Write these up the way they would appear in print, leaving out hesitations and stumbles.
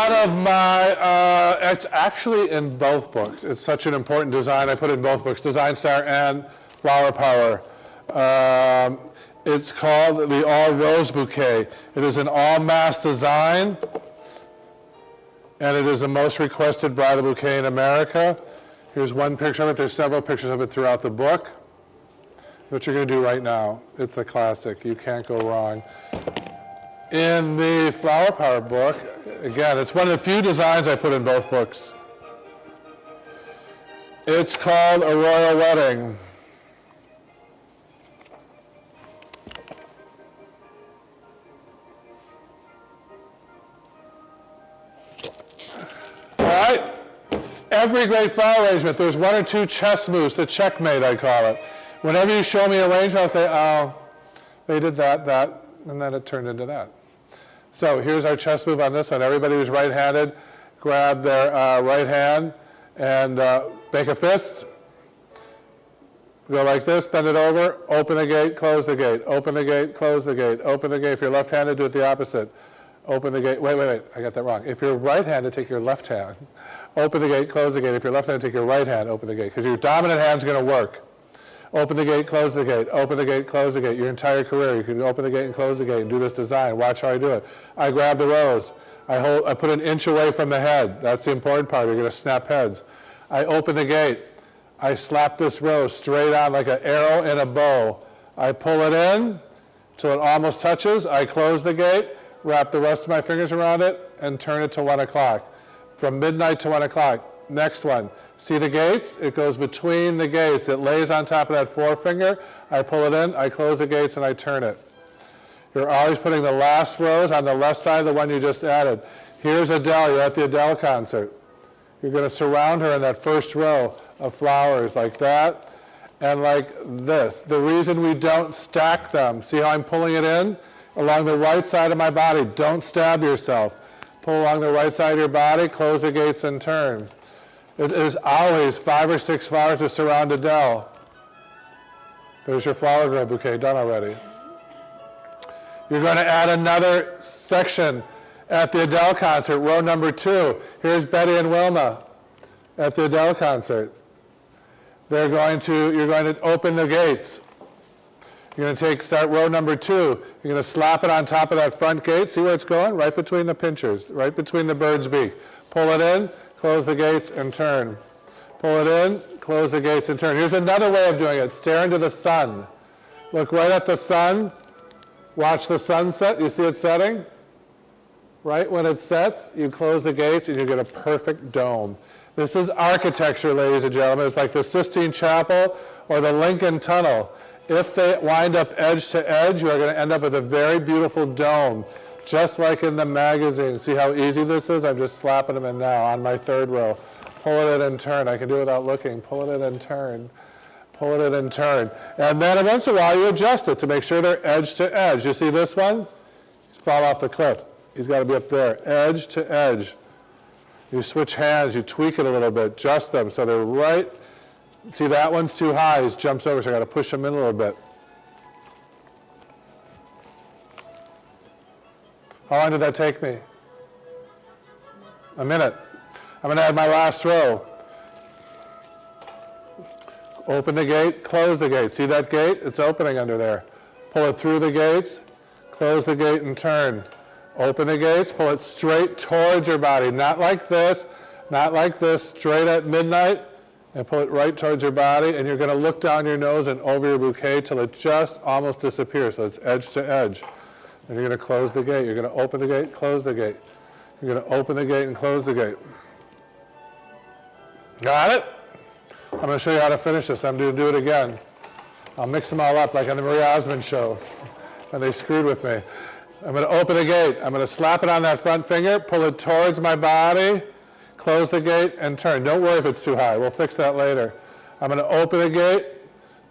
one of my, it's actually in both books. It's such an important design. I put it in both books, Design Star and Flower Power. It's called the All Rose Bouquet. It is an all-mass design, and it is the most requested bridal bouquet in America. Here's one picture of it. There's several pictures of it throughout the book. What you're going to do right now, it's a classic. You can't go wrong. In the Flower Power book, again, it's one of the few designs I put in both books. It's called A Royal Wedding. All right. Every great flower arrangement, there's one or two chess moves, a checkmate, I call it. Whenever you show me an arrangement, I'll say, oh, they did that, and then it turned into that. So here's our chess move on this one. Everybody who's right-handed, grab their right hand and make a fist. Go like this, bend it over, open the gate, close the gate, open the gate, close the gate, open the gate. If you're left-handed, do it the opposite. Open the gate, wait, I got that wrong. If you're right-handed, take your left hand. Open the gate, close the gate. If you're left-handed, take your right hand, open the gate, because your dominant hand's going to work. Open the gate, close the gate, open the gate, close the gate. Your entire career, you can open the gate and close the gate and do this design. Watch how I do it. I grab the rose. I put an inch away from the head. That's the important part. You're going to snap heads. I open the gate. I slap this rose straight on like an arrow in a bow. I pull it in till it almost touches. I close the gate, wrap the rest of my fingers around it, and turn it to 1 o'clock. From midnight to 1 o'clock. Next one. See the gates? It goes between the gates. It lays on top of that forefinger. I pull it in, I close the gates, and I turn it. You're always putting the last rose on the left side of the one you just added. Here's Adele. You're at the Adele concert. You're going to surround her in that first row of flowers like that and like this. The reason we don't stack them, see how I'm pulling it in? Along the right side of my body. Don't stab yourself. Pull along the right side of your body, close the gates, and turn. It is always 5 or 6 flowers to surround Adele. There's your flower girl bouquet done already. You're going to add another section at the Adele concert, row number 2. Here's Betty and Wilma at the Adele concert. You're going to open the gates. You're going to start row number 2. You're going to slap it on top of that front gate. See where it's going? Right between the pinchers, right between the bird's beak. Pull it in, close the gates, and turn. Pull it in, close the gates, and turn. Here's another way of doing it. Stare into the sun. Look right at the sun. Watch the sunset. You see it setting? Right when it sets, you close the gates, and you get a perfect dome. This is architecture, ladies and gentlemen. It's like the Sistine Chapel or the Lincoln Tunnel. If they wind up edge to edge, you are going to end up with a very beautiful dome, just like in the magazine. See how easy this is? I'm just slapping them in now on my 3rd row. Pull it in and turn. I can do it without looking. Pull it in and turn. Pull it in and turn. And then once in a while, you adjust it to make sure they're edge to edge. You see this one? He's fall off the cliff. He's got to be up there, edge to edge. You switch hands. You tweak it a little bit. Adjust them so they're right. See, that one's too high. He jumps over, so I got to push him in a little bit. How long did that take me? A minute. I'm going to add my last row. Open the gate, close the gate. See that gate? It's opening under there. Pull it through the gates, close the gate, and turn. Open the gates, pull it straight towards your body. Not like this, straight at midnight, and pull it right towards your body, and you're going to look down your nose and over your bouquet till it just almost disappears, so it's edge to edge. And you're going to close the gate. You're going to open the gate, close the gate. You're going to open the gate and close the gate. Got it? I'm going to show you how to finish this. I'm going to do it again. I'll mix them all up like on the Marie Osmond show when they screwed with me. I'm going to open the gate. I'm going to slap it on that front finger, pull it towards my body, close the gate, and turn. Don't worry if it's too high. We'll fix that later. I'm going to open the gate,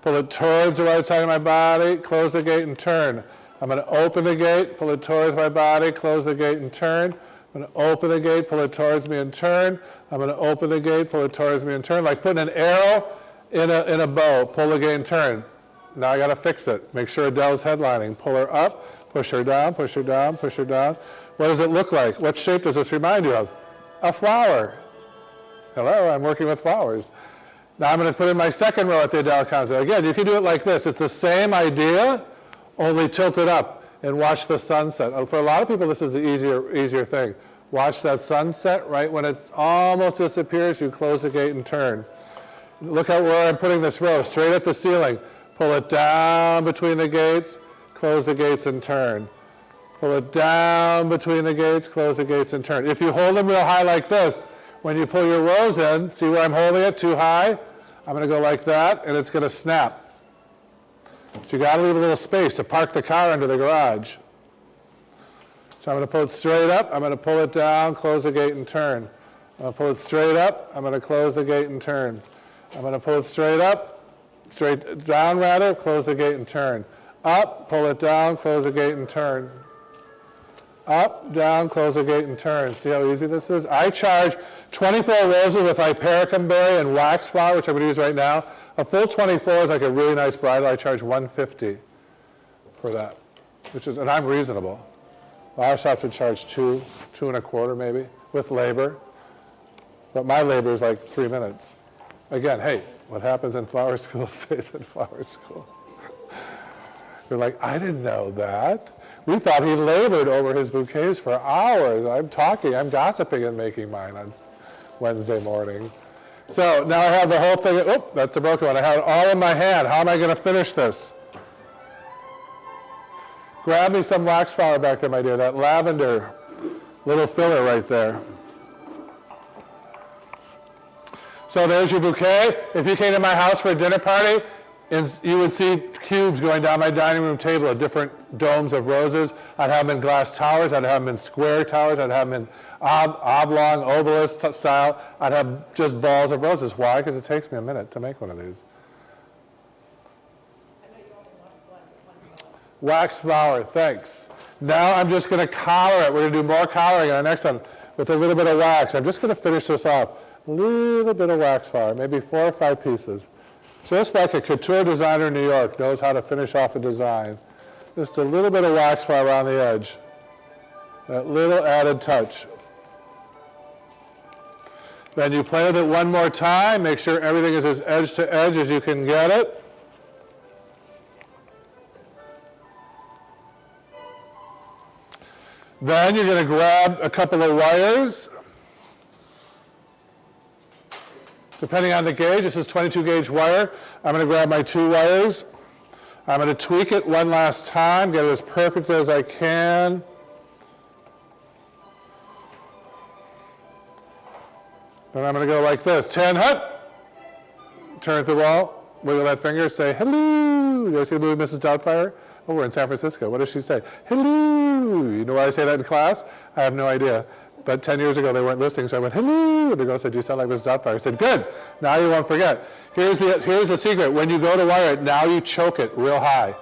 pull it towards the right side of my body, close the gate, and turn. I'm going to open the gate, pull it towards my body, close the gate, and turn. I'm going to open the gate, pull it towards me, and turn. I'm going to open the gate, pull it towards me, and turn. Like putting an arrow in a bow. Pull the gate and turn. Now I got to fix it. Make sure Adele's headlining. Pull her up, push her down, push her down, push her down. What does it look like? What shape does this remind you of? A flower. Hello, I'm working with flowers. Now I'm going to put in my second row at the Adele counter. Again, you can do it like this. It's the same idea, only tilt it up and watch the sunset. For a lot of people, this is the easier thing. Watch that sunset. Right when it almost disappears, you close the gate and turn. Look at where I'm putting this row, straight at the ceiling. Pull it down between the gates, close the gates and turn. Pull it down between the gates, close the gates and turn. If you hold them real high like this, when you pull your rows in, see where I'm holding it too high? I'm going to go like that, and it's going to snap. So you got to leave a little space to park the car under the garage. So I'm going to pull it straight up. I'm going to pull it down, close the gate, and turn. I'm going to pull it straight up. I'm going to close the gate and turn. I'm going to pull it straight up, straight down rather, close the gate and turn. Up, pull it down, close the gate and turn. Up, down, close the gate and turn. See how easy this is? I charge 24 roses with hypericum berry and wax flower, which I'm going to use right now. A full 24 is like a really nice bridal. I charge $150 for that, and I'm reasonable. Our shops would charge $2, $2.25 maybe, with labor. But my labor is like 3 minutes. Again, hey, what happens in flower school stays in flower school. You're like, I didn't know that. We thought he labored over his bouquets for hours. I'm gossiping and making mine on Wednesday morning. So now I have the whole thing. Oh, that's a broken one. I have it all in my hand. How am I going to finish this? Grab me some wax flower back there, my dear. That lavender little filler right there. So there's your bouquet. If you came to my house for a dinner party, you would see cubes going down my dining room table of different domes of roses. I'd have them in glass towers. I'd have them in square towers. I'd have them in oblong, obelisk style. I'd have just balls of roses. Why? Because it takes me a minute to make one of these. Wax flower, thanks. Now I'm just going to collar it. We're going to do more collaring on our next one with a little bit of wax. I'm just going to finish this off. A little bit of wax flower, maybe 4 or 5 pieces. Just like a couture designer in New York knows how to finish off a design. Just a little bit of wax flower around the edge. That little added touch. Then you play with it one more time. Make sure everything is as edge to edge as you can get it. Then you're going to grab a couple of wires. Depending on the gauge, this is 22 gauge wire. I'm going to grab my 2 wires. I'm going to tweak it one last time, get it as perfectly as I can. Then I'm going to go like this. 10 hut. Turn to the wall. Wiggle that finger. Say, hello. You ever see the movie Mrs. Doubtfire? Oh, we're in San Francisco. What does she say? Hello. You know why I say that in class? I have no idea. But 10 years ago, they weren't listening, so I went, hello. And the girl said, you sound like Mrs. Doubtfire. I said, good. Now you won't forget. Here's the secret. When you go to wire it, now you choke it real high.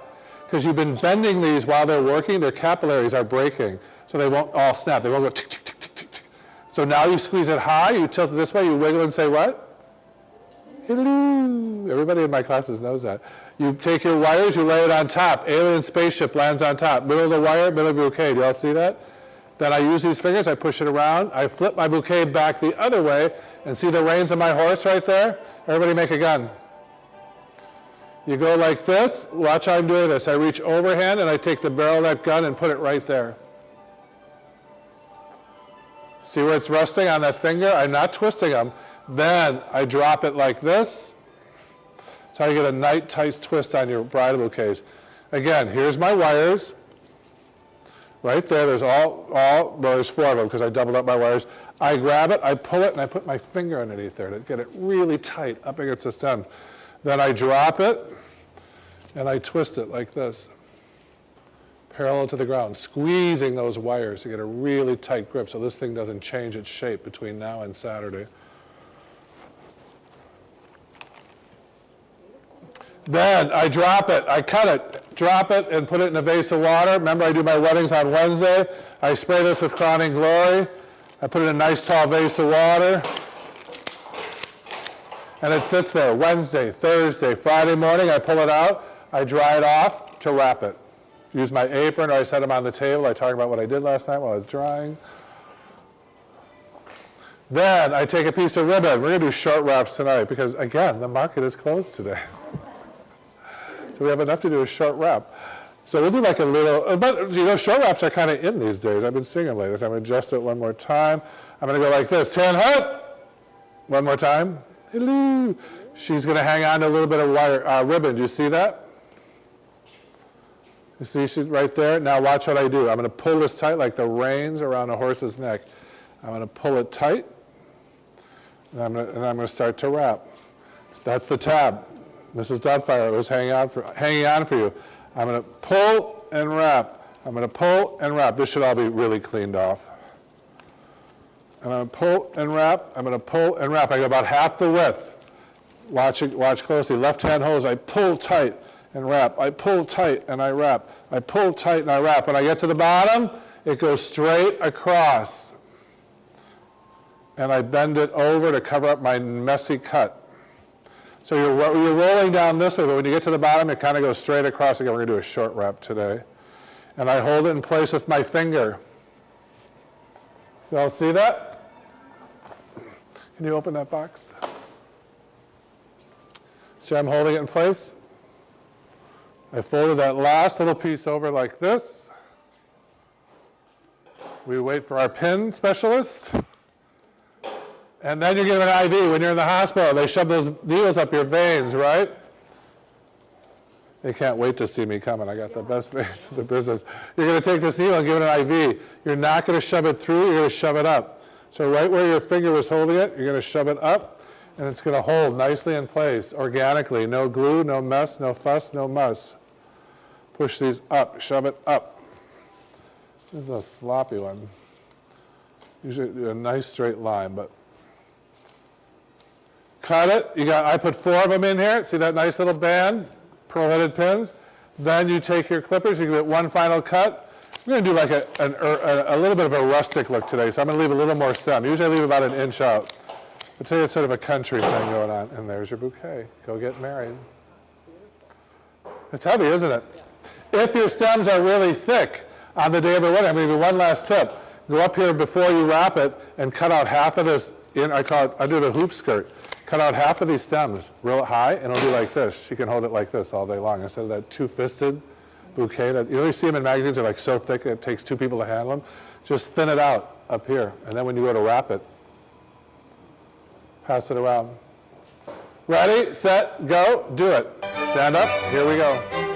Because you've been bending these while they're working, their capillaries are breaking. So they won't all snap. They won't go tick, tick, tick, tick, tick, tick. So now you squeeze it high, you tilt it this way, you wiggle and say what? Hello. Everybody in my classes knows that. You take your wires, you lay it on top. Alien spaceship lands on top. Middle of the wire, middle of the bouquet. Do you all see that? Then I use these fingers, I push it around, I flip my bouquet back the other way, and see the reins of my horse right there? Everybody make a gun. You go like this, watch how I'm doing this. I reach overhand and I take the barrel of that gun and put it right there. See where it's resting on that finger? I'm not twisting them. Then I drop it like this. That's how you get a nice tight twist on your bridal bouquets. Again, here's my wires. Right there, there's well, there's 4 of them because I doubled up my wires. I grab it, I pull it, and I put my finger underneath there to get it really tight up against the stem. Then I drop it, and I twist it like this, parallel to the ground, squeezing those wires to get a really tight grip so this thing doesn't change its shape between now and Saturday. Then I drop it, I cut it, drop it, and put it in a vase of water. Remember, I do my weddings on Wednesday. I spray this with Crowning Glory. I put it in a nice tall vase of water. And it sits there Wednesday, Thursday, Friday morning. I pull it out. I dry it off to wrap it. Use my apron, or I set them on the table. I talk about what I did last night while I was drying. Then I take a piece of ribbon. We're going to do short wraps tonight because, again, the market is closed today. So we have enough to do a short wrap. So we'll do like a little, but you know, short wraps are kind of in these days. I've been seeing them lately. So I'm going to adjust it one more time. I'm going to go like this. 10 hut. One more time. Hello. She's going to hang on to a little bit of wire, ribbon. Do you see that? You see she's right there? Now watch what I do. I'm going to pull this tight like the reins around a horse's neck. I'm going to pull it tight, and I'm going to start to wrap. That's the tab. Mrs. Doubtfire, it was hanging on for you. I'm going to pull and wrap. I'm going to pull and wrap. This should all be really cleaned off. I'm going to pull and wrap. I'm going to pull and wrap. I go about half the width. Watch closely. Left-hand hose, I pull tight and wrap. I pull tight and I wrap. I pull tight and I wrap. When I get to the bottom, it goes straight across. And I bend it over to cover up my messy cut. So you're rolling down this way, but when you get to the bottom, it kind of goes straight across. Again, we're going to do a short wrap today. And I hold it in place with my finger. You all see that? Can you open that box? See, I'm holding it in place. I folded that last little piece over like this. We wait for our pin specialist. And then you give an IV. When you're in the hospital, they shove those needles up your veins, right? They can't wait to see me coming. I got the best veins in the business. You're going to take this needle and give it an IV. You're not going to shove it through. You're going to shove it up. So right where your finger was holding it, you're going to shove it up, and it's going to hold nicely in place, organically. No glue, no mess, no fuss, no muss. Push these up. Shove it up. This is a sloppy one. Usually do a nice straight line, but cut it. I put 4 of them in here. See that nice little band? Pearl-headed pins. Then you take your clippers. You give it one final cut. I'm going to do like a little bit of a rustic look today, so I'm going to leave a little more stem. Usually I leave about an inch out. I'll tell you it's sort of a country thing going on. And there's your bouquet. Go get married. It's heavy, isn't it? If your stems are really thick on the day of the wedding, I'm going to give you one last tip. Go up here before you wrap it and cut out half of this. I do the hoop skirt. Cut out half of these stems real high, and it'll be like this. She can hold it like this all day long instead of that two-fisted bouquet. You see them in magazines, they're like so thick it takes 2 people to handle them. Just thin it out up here, and then when you go to wrap it, pass it around. Ready, set, go, do it. Stand up, here we go.